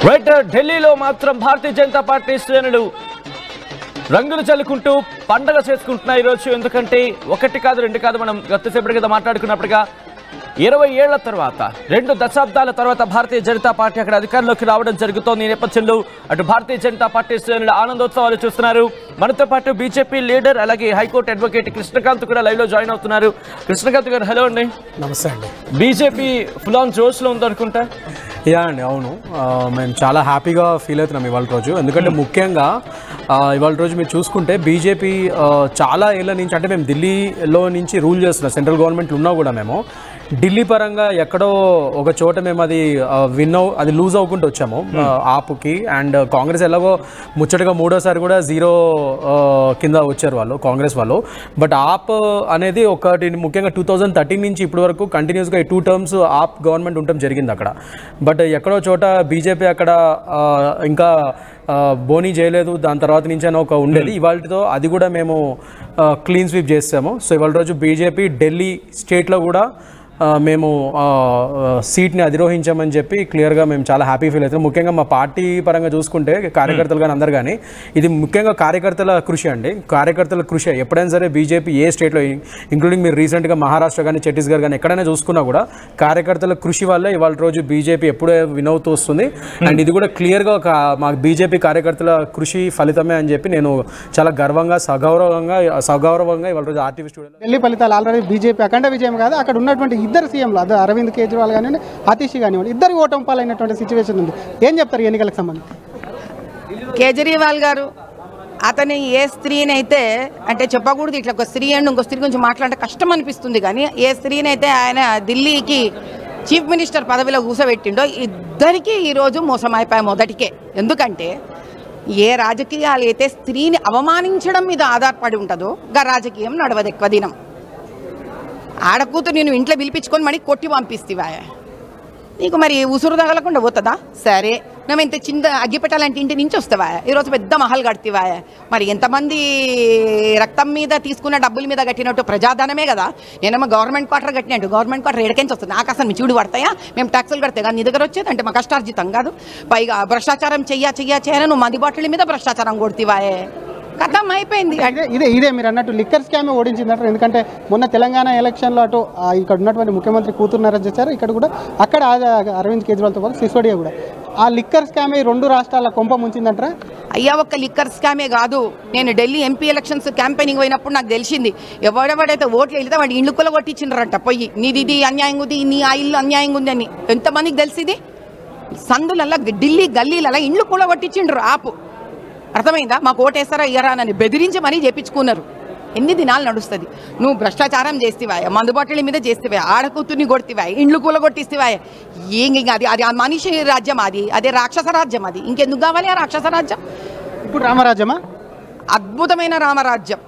Right ఢిల్లీలో మాత్రం Bharatiya Janata party శ్రేణులు రంగులు చల్లుకుంటూ పండగ చేసుకుంటున్నాయి ఈరోజు. ఎందుకంటే ఒకటి కాదు రెండు కాదు, మనం గతసేపటి కదా మాట్లాడుకున్నట్టుగా 20 ఏళ్ల తర్వాత 2 దశాబ్దాల తర్వాత భారతీయ జనతా పార్టీ అక్కడ అధికారంలోకి రావడం జరుగుతోంది. ఈ నేపథ్యంలో అటు భారతీయ జనతా పార్టీ శ్రేణులు ఆనందోత్సవాలు చూస్తున్నారు. మనతో పాటు బీజేపీ లీడర్ అలాగే హైకోర్టు అడ్వకేట్ కృష్ణకాంత్ కూడా లైవ్ లో జాయిన్ అవుతున్నారు. కృష్ణకాంత్ గారు హలో అండి. నమస్తే అండి. బీజేపీ ఫుల్ ఆన్ జోష్ లో ఉందనుకుంటా. యా అండి, అవును. మేము చాలా హ్యాపీగా ఫీల్ అవుతున్నాం ఇవాళ రోజు. ఎందుకంటే ముఖ్యంగా ఇవాళ రోజు మీరు చూసుకుంటే బీజేపీ చాలా ఏళ్ళ నుంచి, అంటే మేము ఢిల్లీలో నుంచి రూల్ చేస్తున్నాం, సెంట్రల్ గవర్నమెంట్ ఉన్నా కూడా మేము ఢిల్లీ పరంగా ఎక్కడో ఒక చోట మేము అది లూజ్ అవ్వకుండా వచ్చాము ఆప్కి. అండ్ కాంగ్రెస్ ఎలాగో ముచ్చటగా మూడోసారి కూడా 0 కింద వచ్చారు వాళ్ళు, కాంగ్రెస్ వాళ్ళు. బట్ ఆప్ అనేది ఒకటి ముఖ్యంగా 2013 నుంచి ఇప్పటి వరకు కంటిన్యూస్గా ఈ 2 టర్మ్స్ ఆప్ గవర్నమెంట్ ఉండటం జరిగింది అక్కడ. బట్ ఎక్కడో చోట బీజేపీ అక్కడ ఇంకా బోనీ చేయలేదు, దాని తర్వాత నుంచి అని ఒక ఉండేది. ఇవాళతో అది కూడా మేము క్లీన్ స్వీప్ చేస్తాము. సో ఇవాళ రోజు బీజేపీ ఢిల్లీ స్టేట్లో కూడా మేము సీట్ని అధిరోహించామని చెప్పి క్లియర్గా మేము చాలా హ్యాపీ ఫీల్ అవుతాం. ముఖ్యంగా మా పార్టీ పరంగా చూసుకుంటే కార్యకర్తలు కానీ అందరు కానీ, ఇది ముఖ్యంగా కార్యకర్తల కృషి అండి. కార్యకర్తల కృషి ఎప్పుడైనా సరే బీజేపీ ఏ స్టేట్లో, ఇంక్లూడింగ్ మీరు రీసెంట్గా మహారాష్ట్ర కానీ ఛత్తీస్గఢ్ కానీ ఎక్కడైనా చూసుకున్నా కూడా కార్యకర్తల కృషి వల్లే ఇవాళ రోజు బీజేపీ ఎప్పుడే వినవుతూ వస్తుంది. అండ్ ఇది కూడా క్లియర్గా మా బీజేపీ కార్యకర్తల కృషి ఫలితమే అని చెప్పి నేను చాలా గర్వంగా సగౌరవంగా ఇవాళ రోజు ఆర్టీవీ స్టూడియోలో. ఢిల్లీ ఫలితాలు ఆల్రెడీ బీజేపీ అఖండ విజయం కాదు, అక్కడ ఉన్నటువంటి ఇద్దరు సీఎంలు, అదే అరవింద్ కేజ్రీవాల్ కానివ్వండి, అతీష్ కానివ్వండి, ఇద్దరు ఓటమి పాలైనటువంటి సిచ్యువేషన్ ఉంది. ఏం చెప్తారు ఎన్నికలకు సంబంధించి? కేజ్రీవాల్ గారు అతని ఏ స్త్రీనైతే, అంటే చెప్పకూడదు ఇట్లా ఒక స్త్రీ అండ్ ఇంకో స్త్రీ గురించి మాట్లాడే కష్టం అనిపిస్తుంది, కానీ ఏ స్త్రీనైతే ఆయన ఢిల్లీకి చీఫ్ మినిస్టర్ పదవిలో కూర్చోబెట్టిండో ఇద్దరికీ ఈరోజు మోసం అయిపోయాయి మొదటికే. ఎందుకంటే ఏ రాజకీయాలు అయితే స్త్రీని అవమానించడం మీద ఆధారపడి ఉంటుందో గా రాజకీయం నడవదు ఎక్కువ దినం. ఆడకూతురు నేను ఇంట్లో పిలిపించుకొని మళ్ళీ కొట్టి పంపిస్తావా, నీకు మరి ఉసురు తగలకుండా పోతుందా? సరే, నువ్వు ఇంత చిన్న అగ్గిపెట్టాలంటే ఇంటి నుంచి వస్తావా? ఈరోజు పెద్ద మహల్ కడతావా? మరి ఎంతమంది రక్తం మీద తీసుకున్న డబ్బుల మీద కట్టినట్టు ప్రజాధనమే కదా. నేనేమో గవర్నమెంట్ క్వార్టర్ కట్టినట్టు, గవర్నమెంట్ క్వార్టర్ ఎడకెంచి వస్తుంది, నాకు అసలు మీ చూడు పడతాయా? మేము ట్యాక్సులు కడితే కానీ నీ దగ్గర వచ్చేది అంటే మా కష్టార్జితం కాదు. పైగా భ్రష్టాచారం చెయ్యాలని నువ్వు మంది బాటిల్ మీద భ్రష్టాచారం కొడుతావాయే, కథం అయిపోయింది. ఇదే మీరు అన్నట్టు లిక్కర్ స్కామ్ ఓడించిందంటారు. ఎందుకంటే మొన్న తెలంగాణ ఎలక్షన్లో అటు ఇక్కడ ఉన్నటువంటి ముఖ్యమంత్రి కూతురు అరెస్ట్ చేశారు, ఇక్కడ కూడా అక్కడ అరవింద్ కేజ్రీవాల్తో పాటు సిసోడియా కూడా. ఆ లిక్కర్ స్కామే 2 రాష్ట్రాల కొంప ముంచిందంటారా? అయ్యా, ఒక్క లిక్కర్ స్కామే కాదు. నేను ఢిల్లీ ఎంపీ ఎలక్షన్స్ క్యాంపెయినింగ్ పోయినప్పుడు నాకు తెలిసింది, ఎవడెవడైతే ఓట్లు వెళ్తే వాడు ఇండ్లు కూడా కొట్టించిండ్రంట పోయి, నీది ఇది అన్యాయంగా ఉంది, నీ ఆ ఇల్లు అన్యాయంగా ఉంది అని. ఎంతమందికి తెలిసింది? సందులల్లా ఢిల్లీ గల్లీలలా ఇండ్లు కూడా కొట్టించిండ్రు ఆపు. అర్థమైందా? మాకు ఓటేస్తారా ఇయ్యరానని బెదిరించి మరీ చేపించుకున్నారు. ఎన్ని దినాలు నడుస్తుంది? నువ్వు భ్రష్టాచారం చేస్తేవా, మందుబాటుల మీద చేస్తేవా, ఆడకూతుర్ని కొడితేవా, ఇండ్లు కూల కొట్టిస్తేవా, అది అది ఆ మనిషి రాజ్యం, అదే రాక్షస రాజ్యం. అది ఇంకెందుకు కావాలి ఆ రాక్షస రాజ్యం? ఇప్పుడు రామరాజ్యమా? అద్భుతమైన రామరాజ్యం,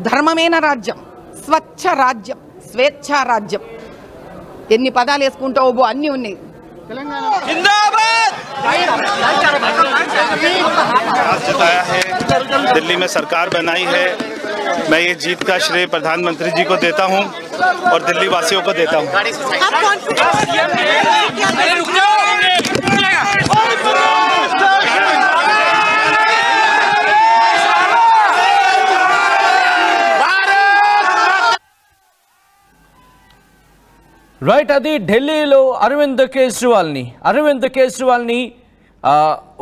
ధర్మమైన రాజ్యం, స్వచ్ఛ రాజ్యం, స్వేచ్ఛ రాజ్యం. ఎన్ని పదాలు వేసుకుంటావు, అన్నీ ఉన్నాయి. जताया है, दिल्ली में सरकार बनाई है। मैं ये जीत का श्रेय प्रधानमंत्री जी को देता हूं और दिल्ली वासियों को देता हूं। రైట్, అది ఢిల్లీలో అరవింద్ కేజ్రీవాల్ని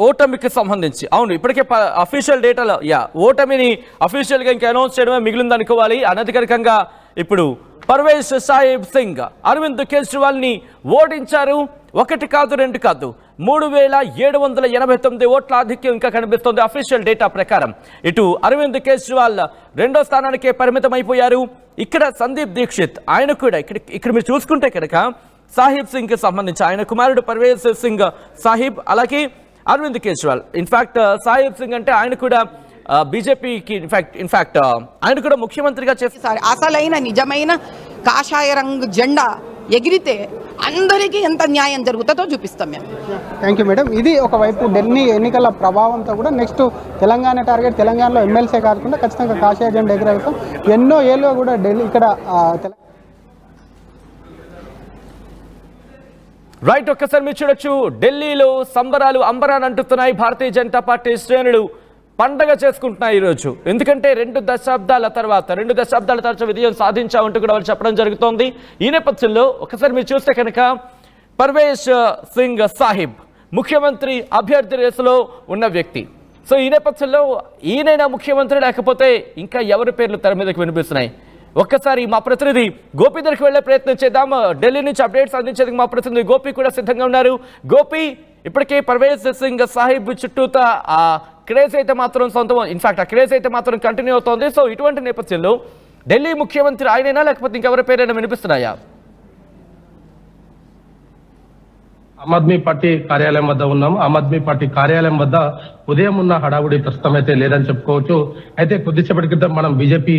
ఓటమికి సంబంధించి. అవును, ఇప్పటికే అఫీషియల్ డేటాలో ఓటమిని అఫీషియల్గా ఇంకా అనౌన్స్ చేయడమే మిగిలింది అనుకోవాలి. అనధికారికంగా ఇప్పుడు పర్వేజ్ సాహిబ్ సింగ్ అరవింద్ కేజ్రీవాల్ని ఓడించారు. 1 కాదు 2 కాదు, 3789 ఓట్ల ఆధిక్యం ఇంకా కనిపిస్తుంది అఫీషియల్ డేటా ప్రకారం. ఇటు అరవింద్ కేజ్రీవాల్ 2వ స్థానానికే పరిమితం అయిపోయారు. ఇక్కడ సందీప్ దీక్షిత్, ఆయన కూడా ఇక్కడ మీరు చూసుకుంటే కనుక సాహిబ్ సింగ్ కి సంబంధించి ఆయన కుమారుడు పర్వేజ్ సింగ్ సాహిబ్, అలాగే అరవింద్ కేజ్రీవాల్. ఇన్ఫాక్ట్ సాహిబ్ సింగ్ అంటే ఆయన కూడా బీజేపీకి ఇన్ఫాక్ట్ ఆయన కూడా ముఖ్యమంత్రిగా చేస్తారు. అసలైన నిజమైన కాషాయ రంగు జెండా ఎగిరితే అందరికీ ఎంత న్యాయం జరుగుతుందో చూపిస్తాం మేము. Thank you madam. ఇది ఒకవైపు ఢిల్లీ ఎన్నికల ప్రభావంతో కూడా నెక్స్ట్ తెలంగాణ టార్గెట్, తెలంగాణలో ఎమ్మెల్సీ కాకుండా ఖచ్చితంగా కాషాయ జెండా ఎగిరేస్తాం. ఎన్నో ఏళ్ళుగా కూడా ఢిల్లీ ఇక్కడ రైట్, ఒక్కసారి మీరు చూడొచ్చు, ఢిల్లీలో సంబరాలు అంబరాన్ని అంటున్నాయి. భారతీయ జనతా పార్టీ శ్రేణులు పండగ చేసుకుంటున్నాయి ఈరోజు. ఎందుకంటే 2 దశాబ్దాల తర్వాత విజయం సాధించామంటూ కూడా వాళ్ళు చెప్పడం జరుగుతోంది. ఈ నేపథ్యంలో ఒకసారి మీరు చూస్తే కనుక పర్వేజ్ సింగ్ సాహిబ్ ముఖ్యమంత్రి అభ్యర్థి రేసులో ఉన్న వ్యక్తి. సో ఈ నేపథ్యంలో ఈయనైనా ముఖ్యమంత్రి లేకపోతే ఇంకా ఎవరి పేర్లు తెర మీదకి వినిపిస్తున్నాయి? ఒక్కసారి మా ప్రతినిధి గోపి దగ్గరికి వెళ్లే ప్రయత్నం చేద్దాం. ఢిల్లీ నుంచి అప్డేట్స్ అందించేందుకు మా ప్రతినిధి గోపి కూడా సిద్ధంగా ఉన్నారు. గోపి, ఇప్పటికే పర్వేజ్ సింగ్ సాహిబ్ చుట్టూతా ఆ క్రేజ్ అయితే మాత్రం ఇన్ఫాక్ట్ ఆ క్రేజ్ అయితే మాత్రం కంటిన్యూ అవుతోంది. సో ఇటువంటి నేపథ్యంలో ఢిల్లీ ముఖ్యమంత్రి ఆయనైనా లేకపోతే ఇంకెవరి పేరైనా వినిపిస్తున్నాయా? ఆమ్ ఆద్మీ పార్టీ కార్యాలయం వద్ద ఉన్నాము. ఆమ్ ఆద్మీ పార్టీ కార్యాలయం వద్ద ఉదయం ఉన్న హడావుడి ప్రస్తుతం అయితే లేదని చెప్పుకోవచ్చు. అయితే కొద్దిసేపటి క్రితం మనం బీజేపీ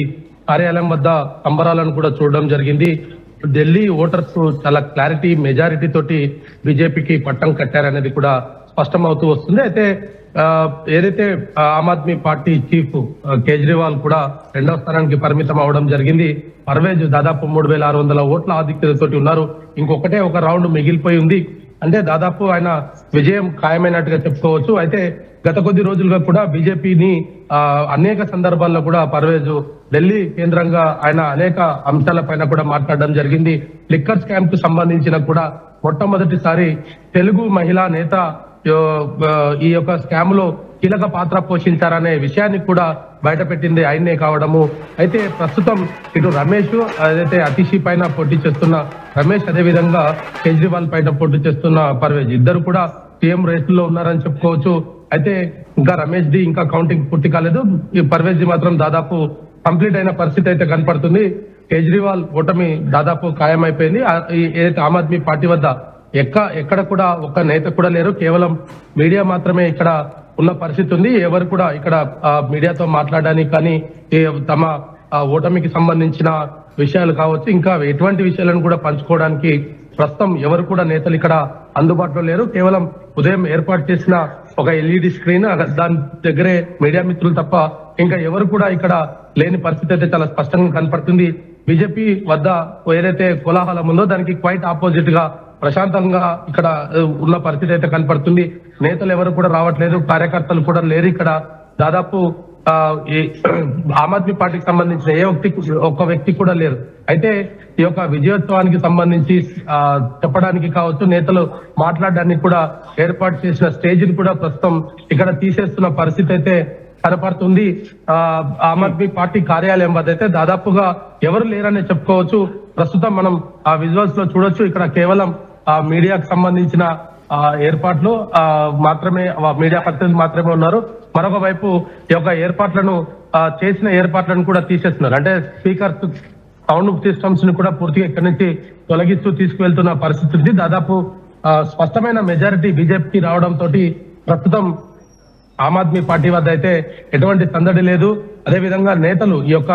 కార్యాలయం వద్ద సంబరాలను కూడా చూడడం జరిగింది. ఢిల్లీ ఓటర్స్ చాలా క్లారిటీ మెజారిటీ తోటి బీజేపీకి పట్టం కట్టారనేది కూడా స్పష్టం అవుతూ వస్తుంది. అయితే ఏదైతే ఆమ్ ఆద్మీ పార్టీ చీఫ్ కేజ్రీవాల్ కూడా 2వ స్థానానికి పరిమితం అవడం జరిగింది. పర్వేజ్ దాదాపు 3600 ఓట్ల ఆధిక్యతతోటి ఉన్నారు. ఇంకొకటే ఒక రౌండ్ మిగిలిపోయి ఉంది. అంటే దాదాపు ఆయన విజయం ఖాయమైనట్టుగా చెప్పుకోవచ్చు. అయితే గత కొద్ది రోజులుగా కూడా బీజేపీని అనేక సందర్భాల్లో కూడా పర్వేజ్ ఢిల్లీ కేంద్రంగా ఆయన అనేక అంశాలపైన కూడా మాట్లాడడం జరిగింది. లిక్కర్ స్కామ్ కు సంబంధించిన కూడా మొట్టమొదటిసారి తెలుగు మహిళా నేత ఈ యొక్క స్కామ్ లో కీలక పాత్ర పోషించారనే విషయాన్ని కూడా బయటపెట్టింది ఆయన్నే కావడము. అయితే ప్రస్తుతం ఇటు రమేష్ ఏదైతే అతిషి పైన పోటీ చేస్తున్న రమేష్, అదే విధంగా కేజ్రీవాల్ పైన పోటీ చేస్తున్న పర్వేజ్ ఇద్దరు కూడా సీఎం రేసులో ఉన్నారని చెప్పుకోవచ్చు. అయితే ఇంకా రమేష్ ది ఇంకా కౌంటింగ్ పూర్తి కాలేదు. ఈ పర్వేజ్ ది మాత్రం దాదాపు కంప్లీట్ అయిన పరిస్థితి అయితే కనపడుతుంది. కేజ్రీవాల్ ఓటమి దాదాపు ఖాయమైపోయింది. ఏదైతే ఆమ్ ఆద్మీ పార్టీ వద్ద ఎక్కడ కూడా ఒక్క నేత కూడా లేరు. కేవలం మీడియా మాత్రమే ఇక్కడ ఉన్న పరిస్థితి ఉంది. ఎవరు కూడా ఇక్కడ మీడియాతో మాట్లాడడానికి కానీ తమ ఓటమికి సంబంధించిన విషయాలు కావచ్చు, ఇంకా ఎటువంటి విషయాలను కూడా పంచుకోవడానికి ప్రస్తుతం ఎవరు కూడా నేతలు ఇక్కడ అందుబాటులో లేరు. కేవలం ఉదయం ఏర్పాటు చేసిన ఒక ఎల్ఈడి స్క్రీన్, దాని దగ్గరే మీడియా మిత్రులు తప్ప ఇంకా ఎవరు కూడా ఇక్కడ లేని పరిస్థితి అయితే చాలా స్పష్టంగా కనపడుతుంది. బీజేపీ వద్ద ఏదైతే కోలాహలం ఉందో దానికి క్వైట్ ఆపోజిట్ గా ప్రశాంతంగా ఇక్కడ ఉన్న పరిస్థితి అయితే కనపడుతుంది. నేతలు ఎవరు కూడా రావట్లేదు, కార్యకర్తలు కూడా లేరు ఇక్కడ. దాదాపు ఆమ్ ఆద్మీ పార్టీకి సంబంధించిన ఒక్క వ్యక్తి కూడా లేరు. అయితే ఈ యొక్క విజయోత్సవానికి సంబంధించి చెప్పడానికి కావచ్చు, నేతలు మాట్లాడడానికి కూడా ఏర్పాటు చేసిన స్టేజ్ ని కూడా ప్రస్తుతం ఇక్కడ తీసేస్తున్న పరిస్థితి అయితే కనపడుతుంది. ఆమ్ ఆద్మీ పార్టీ కార్యాలయం వద్ద అయితే దాదాపుగా ఎవరు లేరని చెప్పుకోవచ్చు. ప్రస్తుతం మనం ఆ విజువల్స్ లో చూడొచ్చు. ఇక్కడ కేవలం మీడియాకు సంబంధించిన ఏర్పాట్లు మాత్రమే, మీడియా ప్రతినిధులు మాత్రమే ఉన్నారు. మరొక వైపు ఈ యొక్క చేసిన ఏర్పాట్లను కూడా తీసేస్తున్నారు. అంటే స్పీకర్స్ సౌండ్ సిస్టమ్స్ ని కూడా పూర్తిగా ఇక్కడి నుంచి తొలగిస్తూ తీసుకువెళ్తున్న పరిస్థితి ఉంది. దాదాపు స్పష్టమైన మెజారిటీ బీజేపీకి రావడంతో ప్రస్తుతం ఆమ్ ఆద్మీ పార్టీ వద్ద అయితే ఎటువంటి సందడి లేదు. అదేవిధంగా నేతలు ఈ యొక్క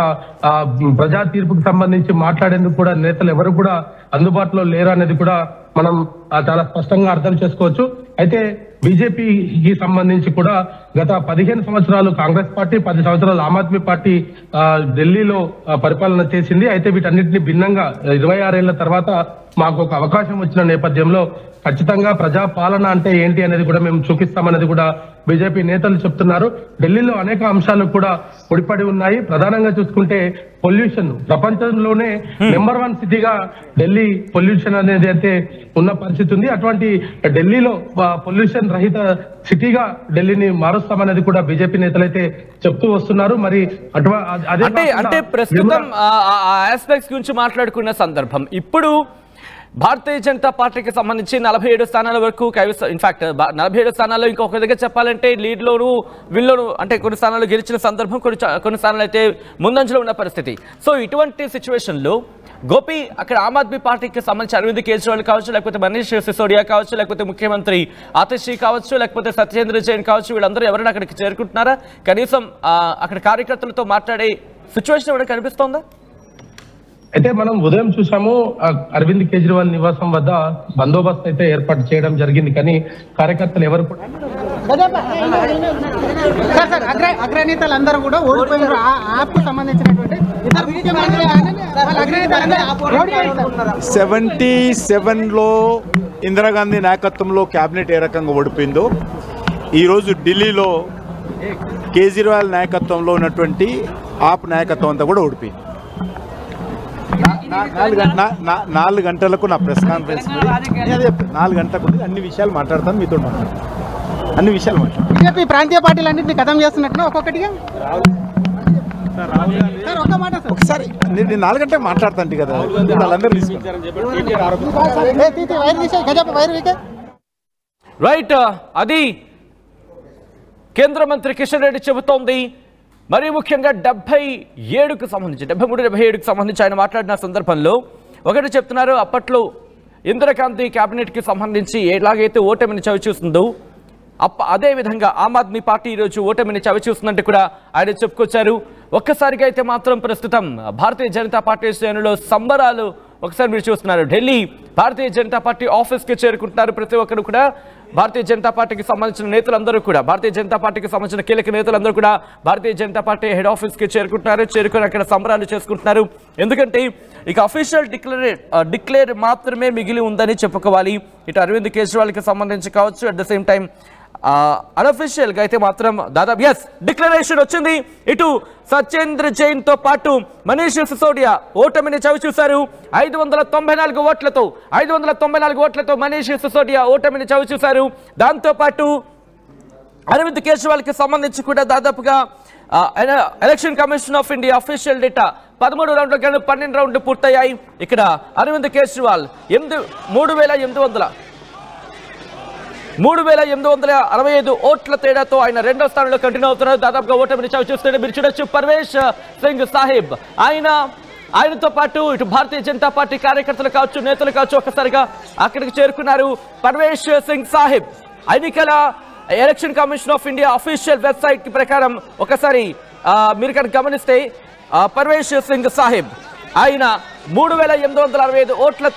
ప్రజా తీర్పుకు సంబంధించి మాట్లాడేందుకు కూడా నేతలు ఎవరు కూడా అందుబాటులో లేరు అనేది కూడా మనం చాలా స్పష్టంగా అర్థం చేసుకోవచ్చు. అయితే బీజేపీకి సంబంధించి కూడా గత 15 సంవత్సరాలు కాంగ్రెస్ పార్టీ, 10 సంవత్సరాలు ఆమ్ ఆద్మీ పార్టీ ఢిల్లీలో పరిపాలన చేసింది. అయితే వీటన్నిటిని భిన్నంగా 26 ఏళ్ల తర్వాత మాకు ఒక అవకాశం వచ్చిన నేపథ్యంలో ఖచ్చితంగా ప్రజా పాలన అంటే ఏంటి అనేది కూడా మేము చూపిస్తామనేది కూడా బీజేపీ నేతలు చెప్తున్నారు. ఢిల్లీలో అనేక అంశాలు కూడా ముడిపడి ఉన్నాయి. ప్రధానంగా చూసుకుంటే పొల్యూషన్, ప్రపంచంలోనే నెంబర్ 1 సిటీగా ఢిల్లీ పొల్యూషన్ అనేది అయితే ఉన్న పరిస్థితి ఉంది. అటువంటి ఢిల్లీలో పొల్యూషన్ రహిత సిటీగా ఢిల్లీని మారుస్తామనేది కూడా బీజేపీ నేతలు అయితే చెప్తూ వస్తున్నారు. మరి అంటే ప్రస్తుతం ఆస్పెక్ట్స్ గురించి మాట్లాడుకున్న సందర్భం ఇప్పుడు భారతీయ జనతా పార్టీకి సంబంధించి 47 స్థానాల వరకు ఇన్ఫాక్ట్ 47 స్థానాల్లో ఇంకొక దగ్గర చెప్పాలంటే లీడ్లోను వీళ్ళను అంటే కొన్ని స్థానాలు గెలిచిన సందర్భం, కొన్ని స్థానాలు అయితే ముందంజలో ఉన్న పరిస్థితి. సో ఇటువంటి సిచ్యువేషన్లో గోపి అక్కడ ఆమ్ ఆద్మీ పార్టీకి సంబంధించి అరవింద్ కేజ్రీవాల్ కావచ్చు, లేకపోతే మనీష్ సిసోడియా కావచ్చు, లేకపోతే ముఖ్యమంత్రి ఆతిషి కావచ్చు, లేకపోతే సత్యేంద్ర జైన్ కావచ్చు, వీళ్ళందరూ ఎవరైనా అక్కడికి చేరుకుంటున్నారా? కనీసం అక్కడ కార్యకర్తలతో మాట్లాడే సిచ్యువేషన్ ఎవరైనా కనిపిస్తోందా? అయితే మనం ఉదయం చూసాము అరవింద్ కేజ్రీవాల్ నివాసం వద్ద బందోబస్తు అయితే ఏర్పాటు చేయడం జరిగింది. కానీ కార్యకర్తలు ఎవరు కూడా అగ్రనేతలందరూ కూడా ఓడిపోయినారు. యాప్ సంబంధించినటువంటి 77లో ఇందిరాగాంధీ నాయకత్వంలో క్యాబినెట్ ఏ రకంగా ఓడిపోయిందో ఈరోజు ఢిల్లీలో కేజ్రీవాల్ నాయకత్వంలో ఉన్నటువంటి ఆప్ నాయకత్వం అంతా కూడా ఓడిపోయింది. 4 గంటలకు నా ప్రెస్ కాన్ఫరెన్స్ 4 గంటలకు అన్ని విషయాలు మాట్లాడతాను, మీతో మాట్లాడతాను, అన్ని విషయాలు మాట్లాడతాను. బీజేపీ ప్రాంతీయ పార్టీలన్నింటినీ ఖతం చేస్తున్నట్టుగా ఒక్కొక్కటిగా ఒకసారి నేను 4 గంటలకు మాట్లాడతాను కదా, వాళ్ళందరూ రైట్. అది కేంద్ర మంత్రి కిషన్ రెడ్డి చెబుతోంది. మరీ ముఖ్యంగా 77కు సంబంధించి 73-77కు సంబంధించి ఆయన మాట్లాడిన సందర్భంలో ఒకటి చెప్తున్నారు. అప్పట్లో ఇందిరాగాంధీ క్యాబినెట్కి సంబంధించి ఎలాగైతే ఓటమిని చవిచూస్తుందో అదేవిధంగా ఆమ్ ఆద్మీ పార్టీ ఈరోజు ఓటమిని చవిచూస్తుందంటే కూడా ఆయన చెప్పుకొచ్చారు. ఒక్కసారిగా అయితే మాత్రం ప్రస్తుతం భారతీయ జనతా పార్టీ శ్రేణులో సంబరాలు ఒకసారి మీరు చూస్తున్నారు. ఢిల్లీ భారతీయ జనతా పార్టీ ఆఫీస్కి చేరుకుంటున్నారు. ప్రతి ఒక్కరు కూడా భారతీయ జనతా పార్టీకి సంబంధించిన నేతలందరూ కూడా కీలక నేతలందరూ కూడా భారతీయ జనతా పార్టీ హెడ్ ఆఫీస్కి చేరుకుని అక్కడ సంబరాలు చేసుకుంటున్నారు. ఎందుకంటే ఇక అఫీషియల్ డిక్లేర్ మాత్రమే మిగిలి ఉందని చెప్పుకోవాలి. ఇటు అరవింద్ కేజ్రీవాల్కి సంబంధించి కావచ్చు, అట్ ద సేమ్ టైం అన్అఫీషియల్గా అయితే మాత్రం దాదాపు డిక్లరేషన్ వచ్చింది. ఇటు సత్యేంద్ర జైన్ తో పాటు మనీష్ సిసోడియా ఓటమిని చవిచూశారు. 594 ఓట్లతో మనీష్ సిసోడియా ఓటమిని చవిచూశారు. దాంతో పాటు అరవింద్ కేజ్రీవాల్కి సంబంధించి కూడా దాదాపుగా election commission of India official data 13 రౌండ్లు కానీ 12 రౌండ్లు పూర్తయ్యాయి. ఇక్కడ అరవింద్ కేజ్రీవాల్ 3,865 ఓట్ల తేడాతో ఆయన రెండో స్థానంలో కంటిన్యూ అవుతున్నారు. దాదాపుగా ఓటమిని చవిచూస్తుంటే మీరు చూడొచ్చు పర్వేష్ సింగ్ సాహిబ్ ఆయనతో పాటు ఇటు భారతీయ జనతా పార్టీ కార్యకర్తలు కావచ్చు, నేతలు కావచ్చు, ఒక్కసారిగా అక్కడికి చేరుకున్నారు. పర్వేష్ సింగ్ సాహిబ్ ఎన్నికల election commission of India official website ప్రకారం ఒకసారి మీరు కనుక గమనిస్తే పర్వేష్ సింగ్ సాహిబ్ ఆయన 3,865 ఓట్ల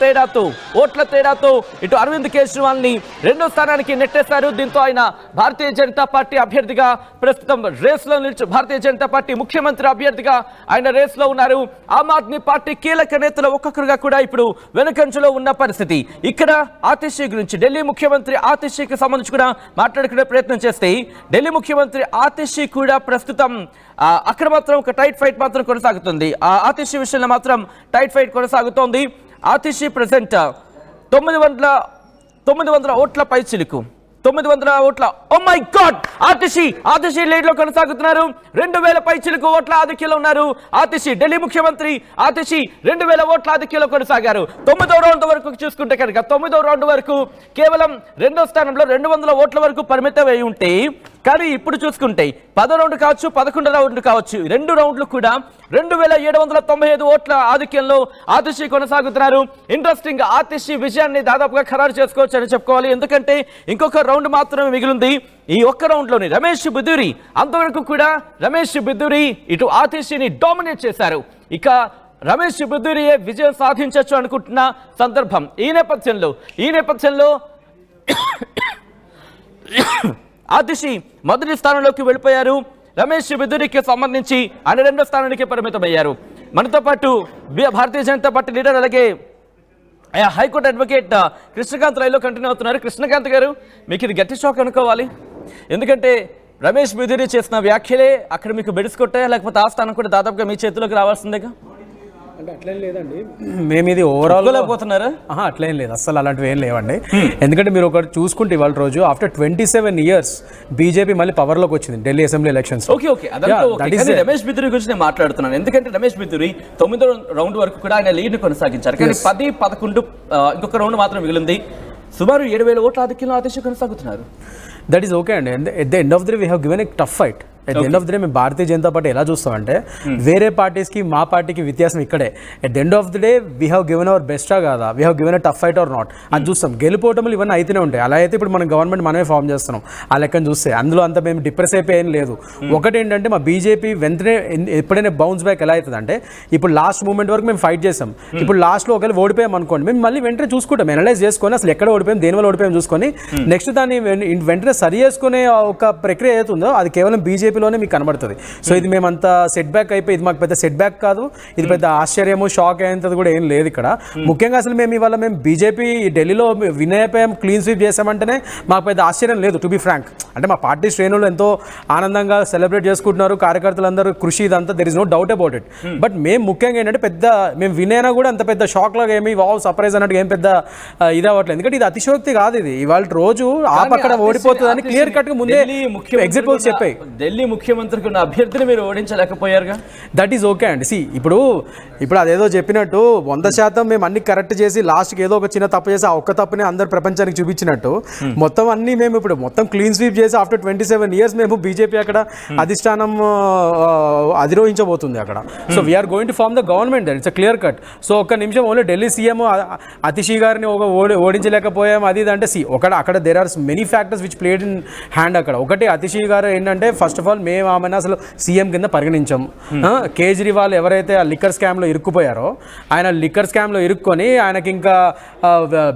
తేడాతో ఇటు అరవింద్ కేజ్రీవాల్ ని రెండో స్థానానికి నెట్టేశారు. దీంతో ఆయన భారతీయ జనతా పార్టీ అభ్యర్థిగా ప్రస్తుతం రేస్లో భారతీయ జనతా పార్టీ ముఖ్యమంత్రి అభ్యర్థిగా ఆయన రేస్లో ఉన్నారు. ఆమ్ ఆద్మీ పార్టీ కీలక నేతలు ఒక్కొక్కరుగా కూడా ఇప్పుడు వెనుకంజలో ఉన్న పరిస్థితి. ఇక్కడ ఆతిషి గురించి ఢిల్లీ ముఖ్యమంత్రి ఆతిషికి సంబంధించి కూడా మాట్లాడుకునే ప్రయత్నం చేస్తే ఢిల్లీ ముఖ్యమంత్రి ఆతిషి కూడా ప్రస్తుతం అక్కడ మాత్రం ఒక టైట్ ఫైట్ మాత్రం కొనసాగుతుంది. ఆతిషి విషయంలో మాత్రం టైట్ ఫైట్ కొనసాగుతోంది. ఆతిషి ప్రెసెంట్ 900 ఓట్ల పైచిలుకు 900 ఓట్ల oh my God Atishi lead లో కొనసాగుతున్నారు. 2000 పైచిలుకు ఓట్ల ఆధిక్యంలో ఉన్నారు ఆతిషి. ఢిల్లీ ముఖ్యమంత్రి ఆతిషి 2000 ఓట్ల ఆధిక్యంలో కొనసాగారు. 9వ రౌండ్ వరకు చూసుకుంటే కనుక 9వ రౌండ్ వరకు కేవలం రెండో స్థానంలో 200 ఓట్ల వరకు పరిమితమై ఉంటే, కానీ ఇప్పుడు చూసుకుంటే 10వ రౌండ్ కావచ్చు, 11వ రౌండ్ కావచ్చు, 2 రౌండ్లు కూడా 2,795 ఓట్ల ఆధిక్యంలో ఆతిషి కొనసాగుతున్నారు. ఇంట్రెస్టింగ్, ఆతిషి విజయాన్ని దాదాపుగా ఖరారు చేసుకోవచ్చు అని చెప్పుకోవాలి. ఎందుకంటే ఇంకొక రౌండ్ మాత్రమే మిగిలింది. ఈ ఒక్క రౌండ్లోని రమేష్ బిధూరి అంతవరకు కూడా రమేష్ బిధూరి ఇటు ఆతిషిని డామినేట్ చేశారు. ఇక రమేష్ బిధూరియే విజయం సాధించవచ్చు అనుకుంటున్న సందర్భం. ఈ నేపథ్యంలో ఆతిషి మొదటి స్థానంలోకి వెళ్ళిపోయారు. రమేష్ బిధూరికి సంబంధించి ఆయన రెండో స్థానానికి పరిమితమయ్యారు. మనతో పాటు భారతీయ జనతా పార్టీ లీడర్ అలాగే హైకోర్టు అడ్వకేట్ కృష్ణకాంత్ రైల్లో కంటిన్యూ అవుతున్నారు. కృష్ణకాంత్ గారు, మీకు ఇది గట్టి షాక్ అనుకోవాలి. ఎందుకంటే రమేష్ బిధూరి చేసిన వ్యాఖ్యలే అక్కడ మీకు బెడిసికొట్టాయా, లేకపోతే ఆ స్థానం కూడా దాదాపుగా మీ చేతిలోకి రావాల్సిందేగా? అంటే అట్లేం లేదండి, మేము ఇది ఓవరాల్ పోతున్నారా? అట్లేం లేదు, అస్సలు అలాంటివి ఏం లేవండి. ఎందుకంటే మీరు ఒకటి చూసుకుంటే ఇవాళ రోజు ఆఫ్టర్ 27 years బీజేపీ మళ్ళీ పవర్లోకి వచ్చింది ఢిల్లీ అసెంబ్లీ ఎలక్షన్స్. రమేష్ బిధూరి గురించి నేను మాట్లాడుతున్నాను. ఎందుకంటే రమేష్ బిధూరి 9వ రౌండ్ వరకు కూడా ఆయన లీడ్ కొనసాగించారు. కానీ 10, 11 ఇంకొక రౌండ్ మాత్రం మిగిలింది. సుమారు 7,000 ఓట్ల ఆధిక్యంలో ఆతిషి కొనసాగుతున్నారు. దట్ ఈస్ ఓకే అండి. At the end of the day we have given a tough fight. At the end of the day మేము భారతీయ జనతా పార్టీ ఎలా చూస్తామంటే వేరే పార్టీస్కి మా పార్టీకి వ్యత్యాసం ఇక్కడే. At the end of the day we have given our బెస్టా కాదా, we have given a tough fight or not అది చూస్తాం. గెలుపోవటములు ఇవన్నీ అయితేనే ఉంటాయి. అలా అయితే ఇప్పుడు మన గవర్నమెంట్ మనమే ఫామ్ చేస్తున్నాం. ఆ లెక్కను చూస్తే అందులో అంత మేము డిప్రెస్ అయిపోయి ఏం లేదు. ఒకటి ఏంటంటే మా బీజేపీ వెంటనే ఎప్పుడైనా బౌన్స్ బ్యాక్ ఎలా అవుతుంది అంటే, ఇప్పుడు లాస్ట్ మూమెంట్ వరకు మేము ఫైట్ చేసాం. ఇప్పుడు లాస్ట్లో ఒకవేళ ఓడిపోయాం అనుకోండి, మేము మళ్ళీ వెంటనే చూసుకుంటాం, ఎనలైజ్ చేసుకొని అసలు ఎక్కడ ఓడిపోయాం, దేనివల్ల ఓడిపోయాం చూసుకొని నెక్స్ట్ దాన్ని వెంటనే సరి చేసుకునే ఒక ప్రక్రియ అవుతుందో అది కేవలం బీజేపీ బీజేపీలోనే మీకు కనబడుతుంది. సో ఇది మేమంతా సెట్ బ్యాక్ అయిపోయి ఇది మాకు పెద్ద సెట్ బ్యాక్ కాదు, ఇది పెద్ద ఆశ్చర్యము షాక్ అయ్యేంతది కూడా ఏం లేదు ఇక్కడ. ముఖ్యంగా అసలు మేము బీజేపీ ఢిల్లీలో విన్ అయిపోయాం, క్లీన్ స్వీప్ చేసామంటేనే మాకు పెద్ద ఆశ్చర్యం లేదు, టు బి ఫ్రాంక్. అంటే మా పార్టీ శ్రేణులు ఎంతో ఆనందంగా సెలబ్రేట్ చేసుకుంటున్నారు, కార్యకర్తలందరూ కృషి, ఇదంతా there is no doubt about it. But మేము ముఖ్యంగా ఏంటంటే మేము విన్ అయినా కూడా అంత పెద్ద షాక్ లాగా ఏమి వావ్ సర్ప్రైజ్ అన్నట్టు ఏం పెద్ద ఇది అవ్వట్లేదు. ఎందుకంటే ఇది అతిశయోక్తి కాదు, ఇది ఇవాళ రోజు అక్కడ ఓడిపోతుందని క్లియర్ కట్ గా ముందే ఎగ్జిట్ పోల్స్ చెప్పాయి. ఢిల్లీ ముఖ్యమంత్రికి ఉన్న అభ్యర్థిని మీరు ఓడించలేకపోయారుగా. దట్ ఈస్ ఓకే అండి. ఇప్పుడు అదేదో చెప్పినట్టు 100% మేము అన్ని కరెక్ట్ చేసి లాస్ట్కి ఏదో ఒక చిన్న తప్పు చేసి ఆ ఒక్క తప్పుని అందరు ప్రపంచానికి చూపించినట్టు మొత్తం అన్ని మేము ఇప్పుడు మొత్తం క్లీన్ స్వీప్ చేసి ఆఫ్టర్ 27 years మేము బీజేపీ అక్కడ అధిష్టానం అధిరోహించబోతుంది అక్కడ. So we are going to form the government, it's a clear cut. So ఒక్క నిమిషం ఓన్లీ ఢిల్లీ సీఎం అతిషి గారిని ఓడించలేకపోయాం అది ఇది అంటే అక్కడ there are many factors which played in hand. అక్కడ ఒకటి అతిషి గారు ఏంటంటే ఫస్ట్ ఆఫ్ ఆల్ మేము ఆమెను అసలు సీఎం కింద పరిగణించాం. కేజ్రీవాల్ ఎవరైతే ఆ లిక్కర్ స్కామ్లో ఇరుక్కుపోయారో ఆయన లిక్కర్ స్కామ్లో ఇరుక్కొని ఆయనకి ఇంకా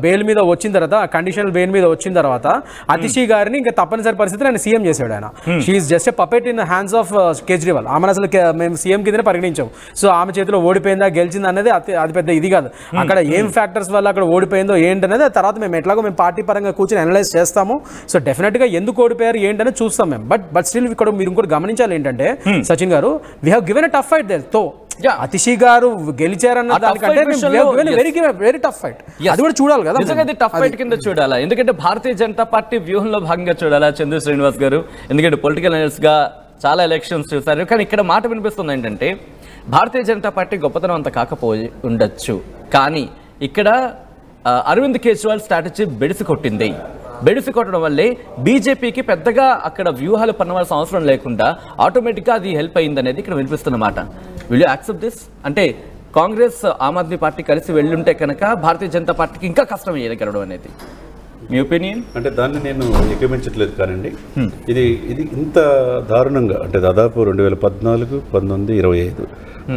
బెయిల్ మీద వచ్చిన తర్వాత, కండిషనల్ బెయిల్ మీద వచ్చిన తర్వాత అతిషి గారిని ఇంకా తప్పనిసరి పరిస్థితులు ఆయన సీఎం చేశాడు. ఆయన she is just a puppet in hands of Kejriwal. ఆమెను అసలు మేము సీఎం కిందనే పరిగణించాం. సో ఆమె చేతిలో ఓడిపోయిందా గెలిచిందా అనేది అది పెద్ద ఇది కాదు. అక్కడ ఏం ఫ్యాక్టర్స్ వల్ల అక్కడ ఓడిపోయిందో ఏంటనేది తర్వాత మేము ఎట్లాగో మేము పార్టీ పరంగా కూర్చొని అనలైజ్ చేస్తాము. సో డెఫినెట్గా ఎందుకు ఓడిపోయారు ఏంటనేది చూస్తాం మేము. బట్ స్టిల్ ఇక్కడ మీరు ఇంకోటి గమనించాలి ఏంటంటే సచిన్ గారు, we have given a tough fight there. తో అతిషి గారు గెలిచారన్న దానికంటే వెరీ టఫ్ ఫైట్, అది కూడా చూడాలి కదా. నిజంగా టఫ్ ఫైట్ కింద చూడాలా, ఎందుకంటే భారతీయ జనతా పార్టీ వ్యూహంలో భాగంగా చూడాలా చంద్ర శ్రీనివాస్ గారు. ఎందుకంటే పొలిటికల్ అనలిస్ట్ గా చాలా ఎలక్షన్స్ చూస్తారు. కానీ ఇక్కడ మాట వినిపిస్తుంది ఏంటంటే భారతీయ జనతా పార్టీ గొప్పతనం అంత కాకపోయి ఉండొచ్చు, కానీ ఇక్కడ అరవింద్ కేజ్రీవాల్ స్ట్రాటజీ బెడిసి కొట్టడం వల్లే బీజేపీకి పెద్దగా అక్కడ వ్యూహాలు పన్నవలసిన అవసరం లేకుండా ఆటోమేటిక్గా అది హెల్ప్ అయింది అనేది ఇక్కడ వినిపిస్తున్నమాట. Will you accept this? అంటే కాంగ్రెస్ ఆమ్ ఆద్మీ పార్టీ కలిసి వెళ్ళుంటే కనుక భారతీయ జనతా పార్టీకి ఇంకా కష్టం అయ్యేది గెలవడం అనేది. మీ ఒపీనియన్? అంటే దాన్ని నేను ఏకీమించట్లేదు కానండి. ఇది ఇంత దారుణంగా అంటే దాదాపు 2014, 19, 25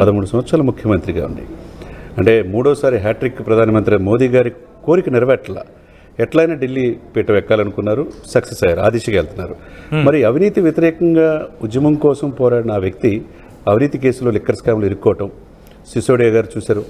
13 సంవత్సరాలు ముఖ్యమంత్రిగా ఉంది. అంటే మూడోసారి హ్యాట్రిక్ ప్రధానమంత్రి మోదీ గారి కోరిక నెరవేర్చలా. ఎట్లయినా ఢిల్లీ పీఠం ఎక్కాలనుకున్నారు, సక్సెస్ అయ్యారు, ఆ దిశగా వెళ్తున్నారు. మరి అవినీతి వ్యతిరేకంగా ఉద్యమం కోసం పోరాడిన ఆ వ్యక్తి అవినీతి కేసులో లిక్కర్ స్కామ్లు ఇరుక్కోవటం సిసోడియా గారు చూశారు,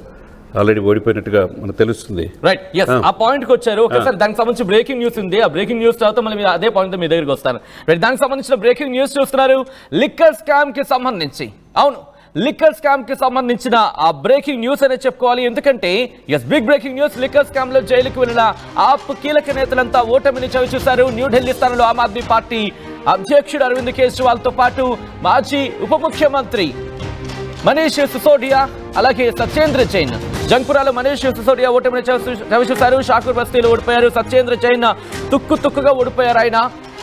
ఆల్రెడీ ఓడిపోయినట్టుగా మనకు తెలుస్తుంది. రైట్, ఎస్, ఆ పాయింట్కి వచ్చారు. ఓకే సార్, దానికి సంబంధించి బ్రేకింగ్ న్యూస్ ఉంది. ఆ బ్రేకింగ్ న్యూస్ తర్వాత మళ్ళీ మీరు అదే పాయింట్ మీ దగ్గరికి వస్తాను. రైట్, దానికి సంబంధించిన బ్రేకింగ్ న్యూస్ చూస్తున్నారు. లిక్కర్ స్కామ్ కి సంబంధించి, అవును, లిక్కర్ స్కామ్ కి సంబంధించిన ఆ బ్రేకింగ్ న్యూస్ అనే చెప్పుకోవాలి. ఎందుకంటే yes, big breaking news. Liquor scam లో జైలుకు వెళ్ళిన ఆప్ కీలక నేతలంతా ఓటమిని చవి చూశారు. న్యూఢిల్లీ స్థానంలో ఆమ్ ఆద్మీ పార్టీ అధ్యక్షుడు అరవింద్ కేజ్రీవాల్ తో పాటు మాజీ ఉప ముఖ్యమంత్రి మనీష్ సిసోడియా, అలాగే సత్యేంద్ర జైన్. జంగ్పురాలో మనీష్ సిసోడియా ఓటమిని చవిచూశారు. షాకూర్ బస్తీలో ఓడిపోయారు. సత్యేంద్ర జైన్ తుక్కుగా ఓడిపోయారు. ఆయన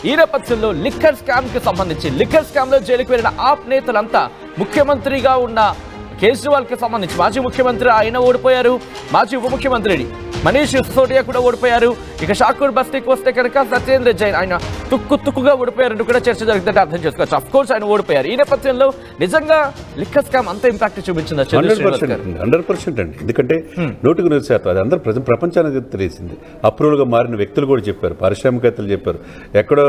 ఈ నేపథ్యంలో లిక్కర్ స్కామ్ కి సంబంధించి, లిక్కర్ స్కామ్ లో జైలుకు వెళ్ళిన ఆప్ నేతలంతా, ముఖ్యమంత్రిగా ఉన్న కేజ్రీవాల్ కి సంబంధించి మాజీ ముఖ్యమంత్రి ఆయన ఓడిపోయారు, మాజీ ఉప ముఖ్యమంత్రి మనీష్ సిసోడియా కూడా ఓడిపోయారు. ఇక షాకూర్ బస్తీకి వస్తే కనుక సత్యేంద్ర జైన్ ఆయన తుక్కుగా ఓడిపోయారంటూ కూడా చర్చ జరుగుతుంటే అర్థం చేసుకోవచ్చు. అఫ్ కోర్స్ ఆయన ఓడిపోయారు. ఈ నేపథ్యంలో నిజంగా లిక్కర్ స్కామ్ అంత ఇంపాక్ట్ చూపించిందా? 100% అండి. ఎందుకంటే 100% అది అందరూ ప్రపంచానికి తెలిసింది. అప్రూవల్ గా మారిన వ్యక్తులు కూడా చెప్పారు, పారిశ్రామికవేత్తలు చెప్పారు. ఎక్కడో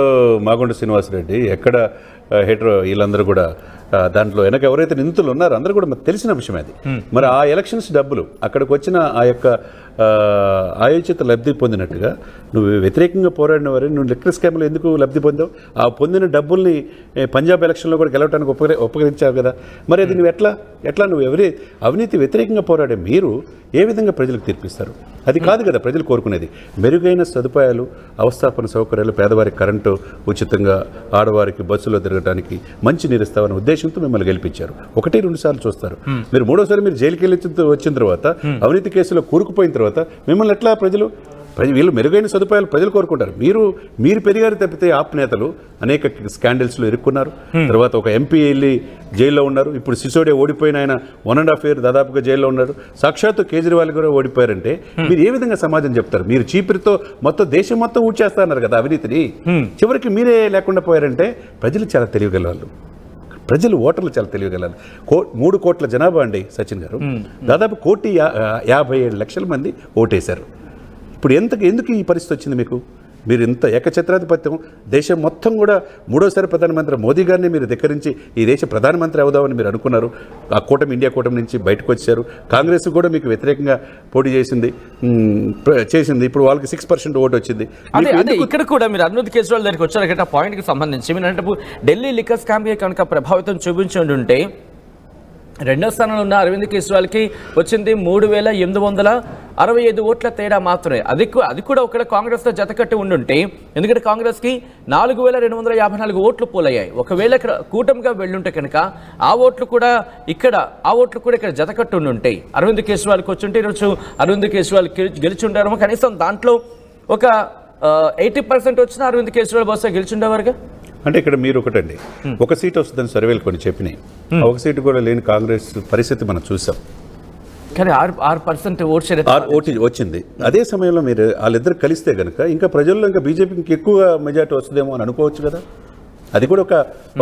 మాగొండ శ్రీనివాసరెడ్డి, ఎక్కడ హెట్రో, వీళ్ళందరూ కూడా దాంట్లో వెనక ఎవరైతే నిందితులు ఉన్నారో అందరూ కూడా తెలిసిన విషయం అది. మరి ఆ ఎలక్షన్స్ డబ్బులు అక్కడికి వచ్చిన ఆ యొక్క ఆయోచిత లబ్ధి పొందినట్టుగా నువ్వు వ్యతిరేకంగా పోరాడిన వారిని నువ్వు లిక్కర్ స్కామ్లో ఎందుకు లబ్ధి పొందావు? ఆ పొందిన డబ్బుల్ని పంజాబ్ ఎలక్షన్లో కూడా గెలవడానికి ఉపకరించావు కదా. మరి అది నువ్వు ఎట్లా నువ్వు అవినీతి వ్యతిరేకంగా పోరాడే మీరు ఏ విధంగా ప్రజలకు తీర్పిస్తారు? అది కాదు కదా ప్రజలు కోరుకునేది. మెరుగైన సదుపాయాలు, అవస్థాపన సౌకర్యాలు, పేదవారికి కరెంటు ఉచితంగా, ఆడవారికి బస్సులో తిరగడానికి మంచి నీరు ఇస్తామనే ఉద్దేశంతో మిమ్మల్ని గెలిపించారు. 1-2 సార్లు చూస్తారు. మీరు మూడోసారి మీరు జైలుకి వెళ్ళి వచ్చిన తర్వాత, అవినీతి కేసులో కూరుకుపోయిన తర్వాత మిమ్మల్ని ఎట్లా వీళ్ళు మెరుగైన సదుపాయాలు ప్రజలు కోరుకుంటారు. మీరు పెరిగారు తప్పితే ఆప్ నేతలు అనేక స్కాండల్స్లో ఇరుక్కున్నారు. తర్వాత ఒక ఎంపీ వెళ్ళి జైల్లో ఉన్నారు. ఇప్పుడు సిసోడియా ఓడిపోయిన ఆయన 1.5 year దాదాపుగా జైల్లో ఉన్నాడు. సాక్షాత్తు కేజ్రీవాల్ కూడా ఓడిపోయారంటే మీరు ఏ విధంగా సమాజం చెప్తారు? మీరు చీపిరితో మొత్తం దేశం మొత్తం ఊడ్చేస్తున్నారు కదా అవినీతిని. చివరికి మీరే లేకుండా పోయారంటే ప్రజలు చాలా తెలియగలవాళ్ళు. ప్రజలు, ఓటర్లు చాలా తెలియగలరు. 3 కోట్ల జనాభా అండి సచిన్ గారు. దాదాపు 1,57,00,000 మంది ఓటేశారు. ఇప్పుడు ఎందుకు ఈ పరిస్థితి వచ్చింది మీకు? మీరు ఇంత ఏకఛత్రాధిపత్యం దేశం మొత్తం కూడా మూడోసారి ప్రధానమంత్రి మోదీ గారిని మీరు ధిక్కరించి ఈ దేశ ప్రధానమంత్రి అవుదామని మీరు అనుకున్నారు. ఆ కూటమి ఇండియా కూటమి నుంచి బయటకు వచ్చారు. కాంగ్రెస్ కూడా మీకు వ్యతిరేకంగా పోటీ చేసింది. ఇప్పుడు వాళ్ళకి 6% ఓటు వచ్చింది. అదే ఇక్కడ కూడా మీరు అరవింద్ కేజ్రీవాల్ దగ్గరికి వచ్చారు ఆ పాయింట్కి సంబంధించి మీరు అంటే ఢిల్లీ లిక్కర్ స్కామ్ కనుక ప్రభావితం చూపించి ఉంటే రెండో స్థానంలో ఉన్న అరవింద్ కేజ్రీవాల్కి వచ్చింది 3,865 ఓట్ల తేడా మాత్రమే. అది కూడా ఒకవేళ కాంగ్రెస్తో జతకట్టి ఉండుంటే, ఎందుకంటే కాంగ్రెస్కి 4,254 ఓట్లు పోలయ్యాయి. ఒకవేళ ఇక్కడ కూటమిగా వెళ్ళుంటే కనుక ఆ ఓట్లు కూడా ఇక్కడ జతకట్టు ఉండుంటాయి. అరవింద్ కేజ్రీవాల్కి వచ్చుంటే ఈరోజు అరవింద్ కేజ్రీవాల్ గెలిచుండారేమో. కనీసం దాంట్లో ఒక 80% వచ్చిన అరవింద్ కేజ్రీవాల్ బహుశా గెలిచుండేవారుగా. అంటే ఇక్కడ మీరు ఒకటండి, ఒక సీట్ వస్తుందని సర్వేలు కొన్ని చెప్పినాయి. ఒక సీటు కూడా లేని కాంగ్రెస్ పరిస్థితి మనం చూసాం. కానీ 6% ఓటు వచ్చింది. అదే సమయంలో మీరు వాళ్ళిద్దరు కలిస్తే కనుక ఇంకా ప్రజల్లో ఇంకా బీజేపీకి ఎక్కువ మెజార్టీ వస్తుందేమో అని అనుకోవచ్చు కదా. అది కూడా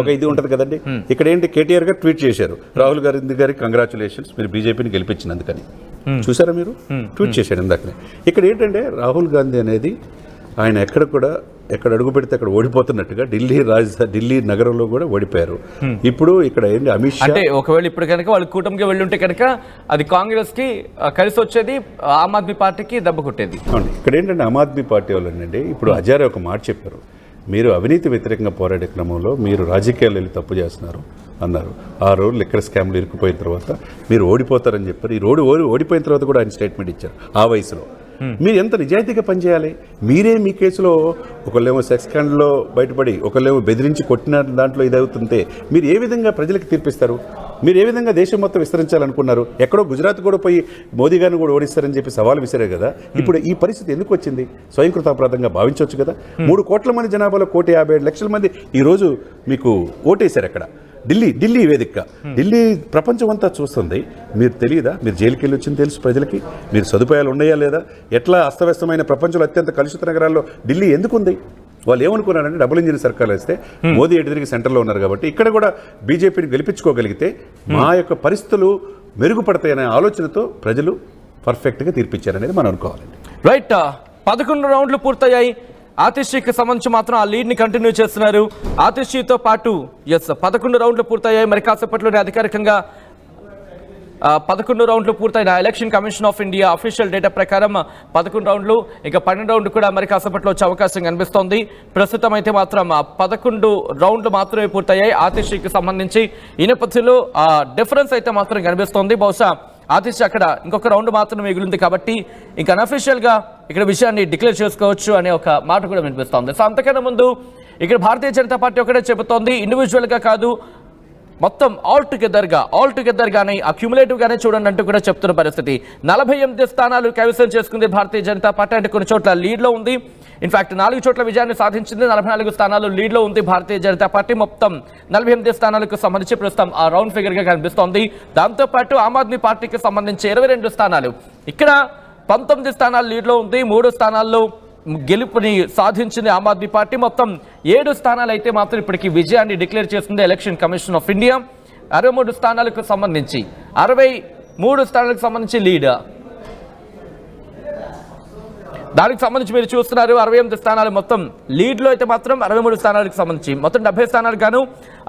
ఒక ఇది ఉంటుంది కదండి. ఇక్కడ ఏంటి, కేటీఆర్ గారు ట్వీట్ చేశారు, రాహుల్ గారికి కంగ్రాచులేషన్స్ మీరు బీజేపీని గెలిపించినందుకని. చూసారా మీరు? ట్వీట్ చేశారు ఇందాకనే. ఇక్కడ ఏంటంటే రాహుల్ గాంధీ అనేది ఆయన ఎక్కడ అడుగు పెడితే అక్కడ ఓడిపోతున్నట్టుగా ఢిల్లీ నగరంలో కూడా ఓడిపోయారు. ఇప్పుడు ఇక్కడ ఏంటి, అమిత్ షా అంటే ఒకవేళ ఇప్పుడు కనుక వాళ్ళు కూటమికి వెళ్ళుంటే కనుక అది కాంగ్రెస్ కి కలిసి వచ్చేది, ఆమ్ ఆద్మీ పార్టీకి దెబ్బ కొట్టేది. ఇక్కడ ఏంటంటే ఆమ్ ఆద్మీ పార్టీ వాళ్ళండి ఇప్పుడు హజారే ఒక మాట చెప్పారు, మీరు అవినీతి వ్యతిరేకంగా పోరాడే క్రమంలో మీరు రాజకీయాలు వెళ్ళి తప్పు చేస్తున్నారు అన్నారు. 6 రోజులు లిక్కర్ స్కామ్లు ఇరుక్కుపోయిన తర్వాత మీరు ఓడిపోతారని చెప్పారు. ఈ ఓడిపోయిన తర్వాత కూడా ఆయన స్టేట్మెంట్ ఇచ్చారు. ఆ వయసులో మీరు ఎంత నిజాయితీగా పనిచేయాలి. మీరే మీ కేసులో ఒకళ్ళేమో సెక్స్ స్కాండల్లో బయటపడి ఒకళ్ళేమో బెదిరించి కొట్టిన దాంట్లో ఇదవుతుంటే మీరు ఏ విధంగా ప్రజలకు తీర్పిస్తారు? మీరు ఏ విధంగా దేశం మొత్తం విస్తరించాలనుకున్నారు? ఎక్కడో గుజరాత్ కూడా పోయి మోదీ గారిని కూడా ఓడిస్తారని చెప్పి సవాల్ విసిరే కదా. ఇప్పుడు ఈ పరిస్థితి ఎందుకు వచ్చింది? స్వయంకృతాపరాధంగా భావించవచ్చు కదా. 3 కోట్ల మంది జనాభాలో 1,57,00,000 మంది ఈరోజు మీకు ఓటేశారు. అక్కడ ఢిల్లీ వేదిక, ఢిల్లీ ప్రపంచం అంతా చూస్తుంది. మీరు తెలియదా? మీరు జైలుకి వెళ్ళి వచ్చింది తెలుసు ప్రజలకి. మీరు సదుపాయాలు ఉన్నాయా లేదా? ఎట్లా అస్తవ్యస్తమైన ప్రపంచంలో అత్యంత కలుషిత నగరాల్లో ఢిల్లీ ఎందుకుంది? వాళ్ళు ఏమనుకున్నారంటే డబుల్ ఇంజిన్ సర్కార్ వేస్తే మోదీ ఎటు తిరిగి సెంటర్లో ఉన్నారు కాబట్టి ఇక్కడ కూడా బీజేపీని గెలిపించుకోగలిగితే మా యొక్క పరిస్థితులు మెరుగుపడతాయనే ఆలోచనతో ప్రజలు పర్ఫెక్ట్గా తీర్పిచ్చారనేది మనం అనుకోవాలండి. రైట్, 11 రౌండ్లు పూర్తయ్యాయి. ఆతిష్కి సంబంధించి మాత్రం ఆ లీడ్ని కంటిన్యూ చేస్తున్నారు. ఆతిష్తో పాటు 11 రౌండ్లు పూర్తయ్యాయి. మరి కాసేపట్లోనే అధికారికంగా 11 రౌండ్లు పూర్తయిన election commission of India official data ప్రకారం 11 రౌండ్లు, ఇంకా 12 రౌండ్లు కూడా మరి కాసేపట్లో వచ్చే అవకాశం కనిపిస్తోంది. ప్రస్తుతం అయితే మాత్రం 11 రౌండ్లు మాత్రమే పూర్తయ్యాయి ఆతిష్కి సంబంధించి. ఈ నేపథ్యంలో డిఫరెన్స్ అయితే మాత్రం కనిపిస్తోంది. బహుశా ఆతిష్ అక్కడ ఇంకొక రౌండ్ మాత్రం మిగిలింది కాబట్టి ఇంకా అన్అఫీషియల్ గా ఇక్కడ విషయాన్ని డిక్లేర్ చేసుకోవచ్చు అనే ఒక మాట కూడా వినిపిస్తోంది. సో అంతకన్నా ముందు ఇక్కడ భారతీయ జనతా పార్టీ ఒకటే చెబుతోంది, ఇండివిజువల్ గా కాదు మొత్తం ఆల్ టుగెదర్ గానే అక్యుములేటివ్ గానే చూడండి అంటూ కూడా చెప్తున్న పరిస్థితి. 48 స్థానాలు కైవసం చేసుకుంది భారతీయ జనతా పార్టీ. అంటే కొన్ని చోట్ల లీడ్ లో ఉంది. ఇన్ఫాక్ట్ 4 చోట్ల విజయాన్ని సాధించింది. 44 స్థానాలు లీడ్ లో ఉంది భారతీయ జనతా పార్టీ. మొత్తం 48 స్థానాలకు సంబంధించి ప్రస్తుతం ఆ రౌండ్ ఫిగర్ గా కనిపిస్తోంది. దాంతో పాటు ఆమ్ ఆద్మీ పార్టీకి సంబంధించి 22 స్థానాలు, ఇక్కడ 19 స్థానాలు లీడ్ లో ఉంది. 3 స్థానాల్లో గెలుపుని సాధించింది ఆమ్ ఆద్మీ పార్టీ. మొత్తం 7 స్థానాలు అయితే మాత్రం ఇప్పటికీ విజయాన్ని డిక్లేర్ చేస్తుంది ఎలక్షన్ కమిషన్ ఆఫ్ ఇండియా. 63 స్థానాలకు సంబంధించి 63 స్థానాలకు సంబంధించి లీడ్. దానికి సంబంధించి మీరు చూస్తున్నారు 68 స్థానాలు మొత్తం లీడ్లో అయితే మాత్రం 63 స్థానాలకు సంబంధించి మొత్తం 70 స్థానాలు గాను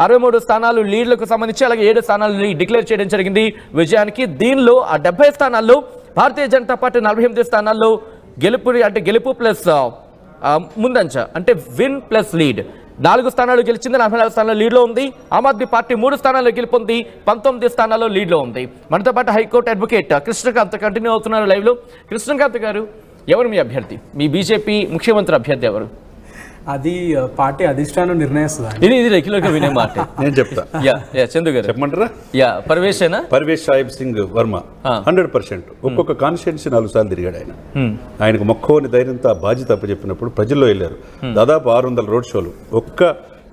63 స్థానాలు లీడ్లకు సంబంధించి అలాగే 7 స్థానాలు డిక్లేర్ చేయడం జరిగింది విజయానికి. దీనిలో ఆ 70 స్థానాల్లో భారతీయ జనతా పార్టీ 48 స్థానాల్లో గెలుపు ప్లస్ ముందంచ అంటే విన్ ప్లస్ లీడ్ 4 స్థానాలు గెలిచింది. 44 స్థానాలు లీడ్లో ఉంది. ఆమ్ ఆద్మీ పార్టీ 3 స్థానాల్లో గెలుపొంది 19 స్థానాల్లో లీడ్లో ఉంది. మనతో పాటు హైకోర్టు అడ్వకేట్ కృష్ణకాంత్ కంటిన్యూ అవుతున్నారు లైవ్లో. కృష్ణకాంత్ గారు, ఎవరు మీ అభ్యర్థి? మీ బీజేపీ ముఖ్యమంత్రి అభ్యర్థి ఎవరు? అది పార్టీ అధిష్టానం నిర్ణయిస్తుంది. ఇది రెగ్యులర్ గా వినే మాట. నేను చెప్తా. చందు గారు చెప్పమంటారా? పర్వేష్ సాహిబ్ సింగ్ వర్మ 100% ఒక్కొక్క కాన్స్టిట్యున్సీ 4 సార్లు తిరిగాడు ఆయన. ఆయనకు మొక్కవని ధైర్యంతో ఆ బాధ్యత అప్పచెప్పినప్పుడు ప్రజల్లో వెళ్ళారు. దాదాపు 600 రోడ్ షోలు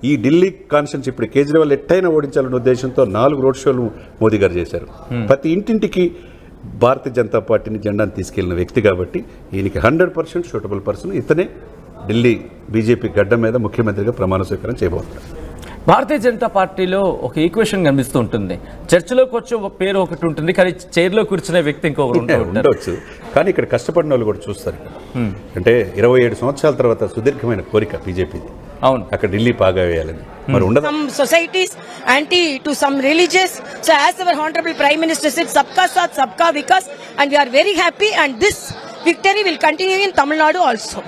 ఈ ఢిల్లీ కాన్స్టిట్యున్సీ ఇప్పుడు కేజ్రీవాల్ ఎట్టైనా ఓడించాలనే ఉద్దేశంతో 4 రోడ్ షోలు మోదీ గారు చేశారు. ప్రతి ఇంటింటికి భారతీయ జనతా పార్టీని జెండాను తీసుకెళ్లిన వ్యక్తి కాబట్టి ఈయనకి 100% సూటబుల్ పర్సన్. ఇతనే ఢిల్లీ బీజేపీ గడ్డ మీద ముఖ్యమంత్రిగా ప్రమాణ స్వీకారం చేయబోతున్నారు. భారతీయ జనతా పార్టీలో ఒక ఈక్వేషన్ కనిపిస్తూ ఉంటుంది. చర్చలోకి వచ్చే ఒక పేరు ఒకటి ఉంటుంది, కానీ చైర్లో కూర్చునే వ్యక్తి ఇంకొకరు ఉండవచ్చు. కానీ ఇక్కడ కష్టపడిన వాళ్ళు కూడా చూస్తారు. అంటే 27 సంవత్సరాల తర్వాత సుదీర్ఘమైన కోరిక బీజేపీది. అవును, అక్కడ ఢిల్లీ పాగా వేయాలని. మరి ఉండదు. Some societies anti to some religious. So as our honorable Prime Minister said, "Sabka Saath, Sabka Vikas," and we are very happy. And this victory will continue in Tamil Nadu also.